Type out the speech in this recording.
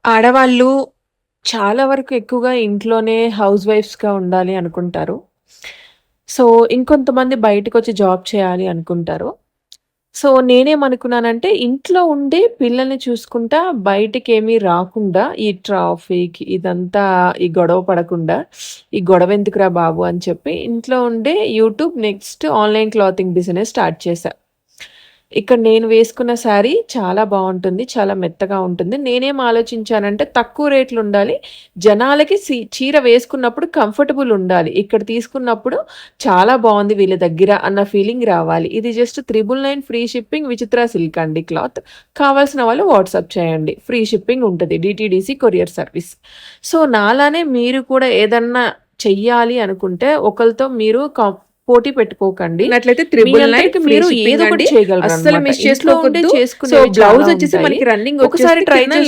ఆడవాళ్ళు చాలా వరకు ఎక్కువగా ఇంట్లోనే హౌస్ వైఫ్స్‌గా ఉండాలి అనుకుంటారు. సో, ఇంకొంతమంది బయటకొచ్చి జాబ్ చేయాలి అనుకుంటారు. సో, నేనేమనుకున్నానంటే ఇంట్లో ఉండి పిల్లల్ని చూసుకుంటా బయటికేమీ రాకుండా ఈ ట్రాఫిక్ ఇదంతా ఈ గొడవ పడకుండా, ఈ గొడవెందుకురా బాబు అని చెప్పి ఇంట్లో ఉండే YouTube next online clothing business start చేశా. ఇక్కడ నేను వేసుకున్న శారీ చాలా బావుంటుంది. చాలా మెత్తగా ఉంటుంది. నేనేం ఆలోచించానంటే తక్కువ రేట్‌లో ఉండాలి. జనాలకి చీర వేసుకున్నప్పుడు కంఫర్టబుల్ ఉండాలి. ఇక్కడ తీసుకున్నప్పుడు చాలా బావుంది వీళ్ళ దగ్గర అన్న ఫీలింగ్ రావాలి. ఇది జస్ట్ 999 ఫ్రీ షిప్పింగ్ విచిత్ర సిల్క్ అండి క్లాత్. కావాల్సిన వాళ్ళు వాట్సాప్ చేయండి. ఫ్రీ షిప్పింగ్ ఉంటది. DTDC courier service. సో, నాలానే మీరు కూడా ఏదన్నా చెయ్యాలి అనుకుంటే ఒకళ్ళతో మీరు పోటీ పెట్టుకోకండి. ఉన్నట్లయితే మీ 999 అంతటికి ఫ్రీ మీరు షిప్పింగ్ ఏదో ఒకటి అండి. అస్సలు చేయగలరనమాట. మిస్ ఇంట్లో ఉండే చేసుకోవద్దు. సో చేసుకునేవి బ్లౌజ్ చాలా వచ్చేసి ఉంటాయి. మనకి రన్నింగ్ ఒకసారి వచ్చేసి ట్రై కింద చేసి